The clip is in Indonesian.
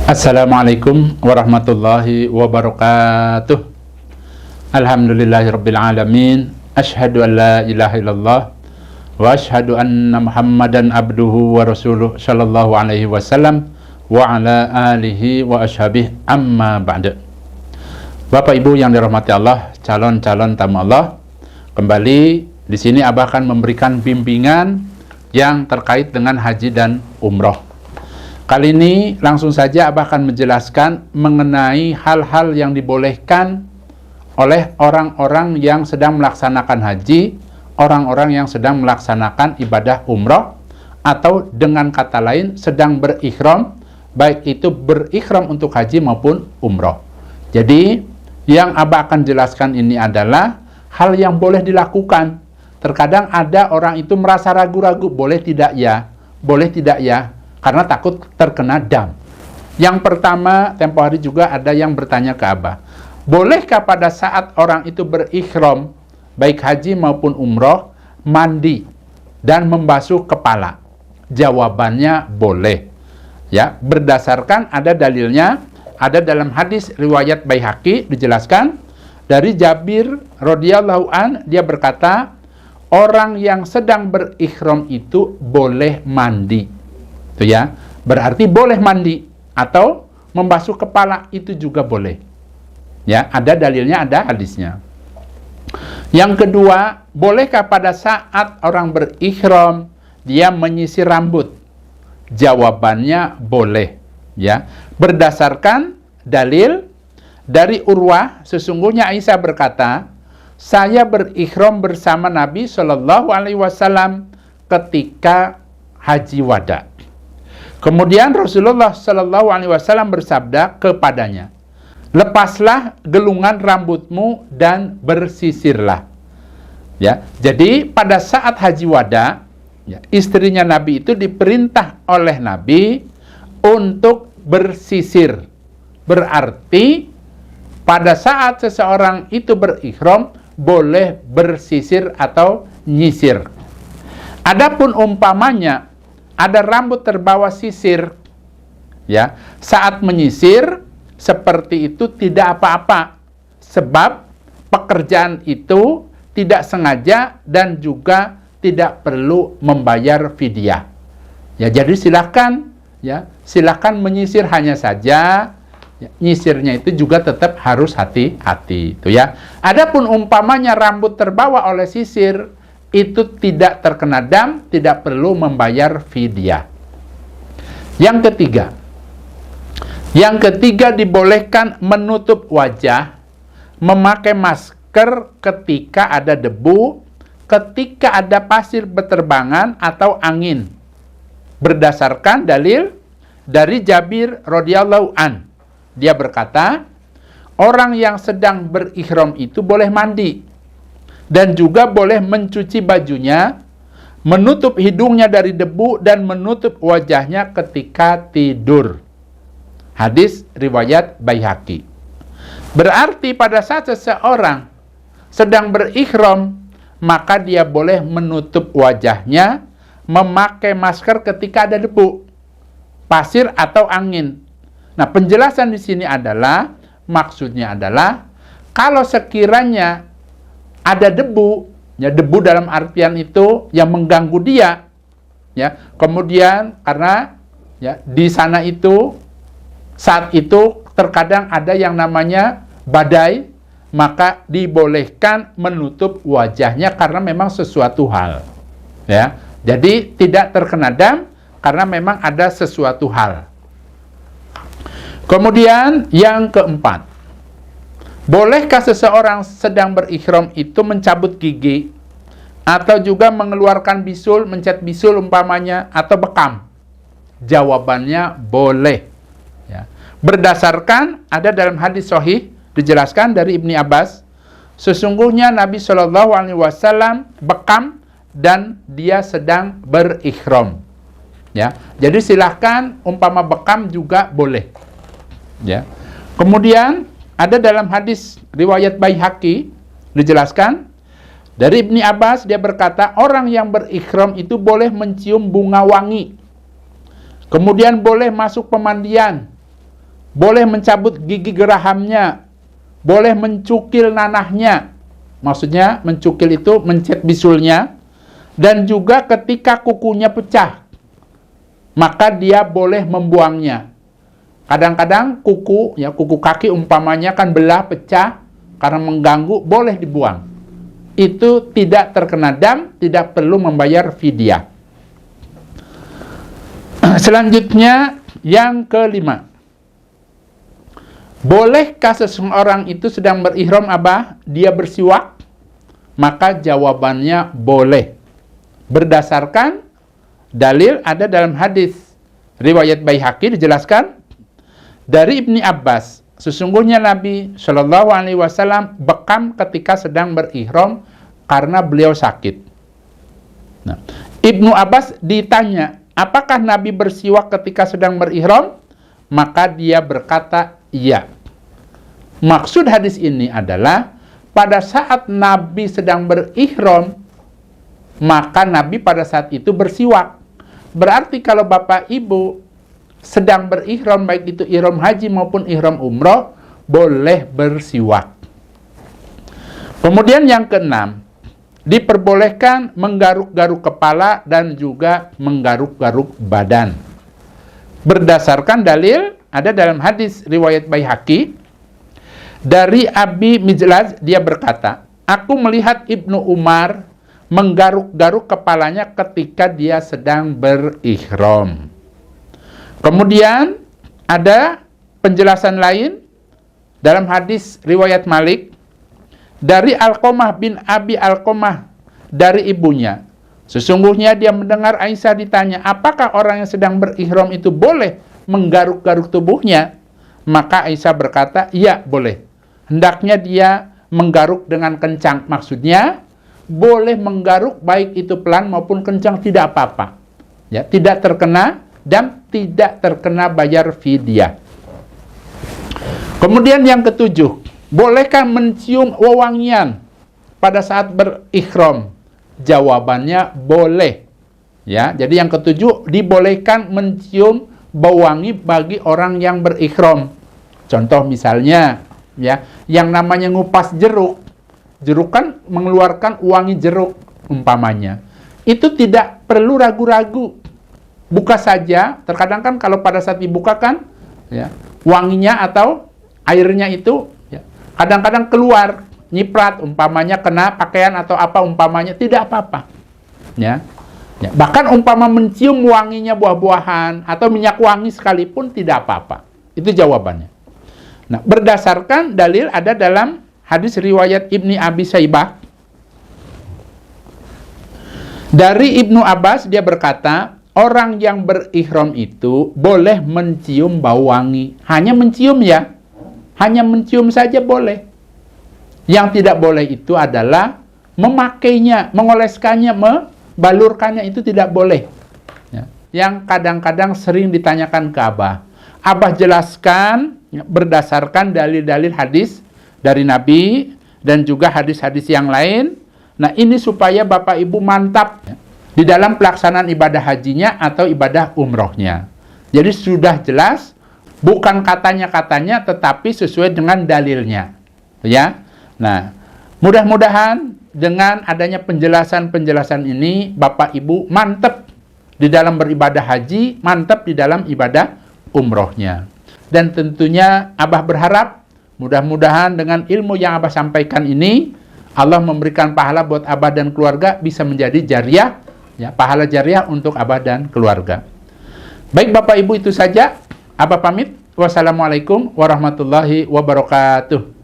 Assalamualaikum warahmatullahi wabarakatuh. Alhamdulillahirabbil alamin. Asyhadu an la ilaha illallah wa asyhadu anna Muhammadan abduhu wa rasuluh sallallahu alaihi wasallam wa ala alihi wa ashabihi amma ba'da. Bapak Ibu yang dirahmati Allah, calon-calon tamu Allah, kembali di sini Abah akan memberikan bimbingan yang terkait dengan haji dan umroh. Kali ini langsung saja Abah akan menjelaskan mengenai hal-hal yang dibolehkan oleh orang-orang yang sedang melaksanakan haji, orang-orang yang sedang melaksanakan ibadah umroh, atau dengan kata lain sedang berikhram, baik itu berikhram untuk haji maupun umroh. Jadi yang Abah akan jelaskan ini adalah hal yang boleh dilakukan. Terkadang ada orang itu merasa ragu-ragu, boleh tidak ya, karena takut terkena dam. Yang pertama, tempo hari juga ada yang bertanya ke Abah, bolehkah pada saat orang itu berikhram, baik haji maupun umroh, mandi dan membasuh kepala? Jawabannya boleh. Ya, berdasarkan ada dalilnya, ada dalam hadis riwayat Baihaqi dijelaskan dari Jabir radhiyallahu an, dia berkata, orang yang sedang berikhram itu boleh mandi. Itu ya, berarti boleh mandi atau membasuh kepala itu juga boleh. Ya, ada dalilnya, ada hadisnya. Yang kedua, bolehkah pada saat orang berikhram dia menyisir rambut? Jawabannya boleh. Ya, berdasarkan dalil dari Urwah, sesungguhnya Aisyah berkata, saya berikhram bersama Nabi Shallallahu Alaihi Wasallam ketika haji wada. Kemudian Rasulullah Shallallahu Alaihi Wasallam bersabda kepadanya, lepaslah gelungan rambutmu dan bersisirlah. Ya, jadi pada saat haji wada, ya, istrinya Nabi itu diperintah oleh Nabi untuk bersisir. Berarti pada saat seseorang itu berikhram boleh bersisir atau nyisir. Adapun umpamanya ada rambut terbawa sisir, ya, saat menyisir seperti itu tidak apa-apa, sebab pekerjaan itu tidak sengaja dan juga tidak perlu membayar fidyah. Ya, jadi silakan menyisir hanya saja. Ya, nyisirnya itu juga tetap harus hati-hati, itu ya. Adapun umpamanya rambut terbawa oleh sisir itu tidak terkena dam, tidak perlu membayar fidyah. Yang ketiga dibolehkan menutup wajah, memakai masker ketika ada debu, ketika ada pasir berterbangan atau angin. Berdasarkan dalil dari Jabir radhiyallahu an. Dia berkata, orang yang sedang berikhram itu boleh mandi dan juga boleh mencuci bajunya, menutup hidungnya dari debu dan menutup wajahnya ketika tidur. Hadis riwayat Baihaqi. Berarti pada saat seseorang sedang berikhram, maka dia boleh menutup wajahnya, memakai masker ketika ada debu, pasir atau angin. Nah, penjelasan di sini adalah, maksudnya adalah, kalau sekiranya ada debu, ya debu dalam artian itu yang mengganggu dia, ya, kemudian karena ya di sana itu saat itu terkadang ada yang namanya badai, maka dibolehkan menutup wajahnya karena memang sesuatu hal, ya. Jadi tidak terkena dam karena memang ada sesuatu hal. Kemudian yang keempat, bolehkah seseorang sedang berikhram itu mencabut gigi atau juga mengeluarkan bisul, mencet bisul umpamanya, atau bekam? Jawabannya boleh. Ya. Berdasarkan ada dalam hadis sahih dijelaskan dari Ibni Abbas, sesungguhnya Nabi Shallallahu Alaihi Wasallam bekam dan dia sedang berikhram. Ya, jadi silahkan umpama bekam juga boleh. Ya. Kemudian ada dalam hadis riwayat Baihaqi dijelaskan dari Ibni Abbas, dia berkata orang yang berikhram itu boleh mencium bunga wangi, kemudian boleh masuk pemandian, boleh mencabut gigi gerahamnya, boleh mencukil nanahnya, maksudnya mencukil itu mencet bisulnya, dan juga ketika kukunya pecah, maka dia boleh membuangnya. Kadang-kadang kuku kaki umpamanya kan belah, pecah, karena mengganggu, boleh dibuang. Itu tidak terkena dam, tidak perlu membayar fidyah. Selanjutnya, yang kelima. Bolehkah seseorang itu sedang berihram, Abah, dia bersiwak? Maka jawabannya boleh. Berdasarkan dalil ada dalam hadis riwayat Baihaqi dijelaskan dari Ibni Abbas, sesungguhnya Nabi Shallallahu Alaihi Wasallam bekam ketika sedang berihram karena beliau sakit. Nah, Ibnu Abbas ditanya, apakah Nabi bersiwak ketika sedang berihram? Maka dia berkata, iya. Maksud hadis ini adalah pada saat Nabi sedang berihram, maka Nabi pada saat itu bersiwak. Berarti kalau Bapak Ibu sedang berihram, baik itu ihram haji maupun ihram umroh, boleh bersiwak. Kemudian yang keenam, diperbolehkan menggaruk-garuk kepala dan juga menggaruk-garuk badan. Berdasarkan dalil ada dalam hadis riwayat Baihaqi dari Abi Mijlaz, dia berkata, aku melihat Ibnu Umar menggaruk-garuk kepalanya ketika dia sedang berihram. Kemudian ada penjelasan lain dalam hadis riwayat Malik dari Alqamah bin Abi Alqamah dari ibunya. Sesungguhnya dia mendengar Aisyah ditanya, apakah orang yang sedang berihram itu boleh menggaruk-garuk tubuhnya? Maka Aisyah berkata, iya boleh. Hendaknya dia menggaruk dengan kencang. Maksudnya boleh menggaruk baik itu pelan maupun kencang, tidak apa-apa. Ya, tidak terkena dan tidak terkena bayar fidyah. Kemudian yang ketujuh, bolehkah mencium wewangian pada saat berihram? Jawabannya boleh. Ya, jadi yang ketujuh, dibolehkan mencium bau wangi bagi orang yang berihram. Contoh misalnya, ya, yang namanya ngupas jeruk. Jeruk kan mengeluarkan wangi jeruk umpamanya. Itu tidak perlu ragu-ragu. Buka saja. Terkadang kan kalau pada saat dibuka kan, ya, wanginya atau airnya itu ya, kadang-kadang keluar, nyiprat umpamanya kena pakaian atau apa umpamanya, tidak apa-apa. Ya. Ya, bahkan umpama mencium wanginya buah-buahan atau minyak wangi sekalipun tidak apa-apa. Itu jawabannya. Nah, berdasarkan dalil ada dalam hadis riwayat Ibni Abi Saibah dari Ibnu Abbas, dia berkata, orang yang berihram itu boleh mencium bau wangi. Hanya mencium ya. Hanya mencium saja boleh. Yang tidak boleh itu adalah memakainya, mengoleskannya, membalurkannya, itu tidak boleh. Ya. Yang kadang-kadang sering ditanyakan ke Abah. Abah jelaskan ya, berdasarkan dalil-dalil hadis dari Nabi dan juga hadis-hadis yang lain. Nah, ini supaya Bapak Ibu mantap ya, di dalam pelaksanaan ibadah hajinya atau ibadah umrohnya. Jadi sudah jelas, bukan katanya-katanya, tetapi sesuai dengan dalilnya. Ya. Nah, mudah-mudahan dengan adanya penjelasan-penjelasan ini, Bapak Ibu mantap di dalam beribadah haji, mantap di dalam ibadah umrohnya. Dan tentunya Abah berharap mudah-mudahan dengan ilmu yang Abah sampaikan ini, Allah memberikan pahala buat Abah dan keluarga, bisa menjadi jariah, ya, pahala jariah untuk Abah dan keluarga. Baik Bapak Ibu, itu saja. Abah pamit. Wassalamualaikum warahmatullahi wabarakatuh.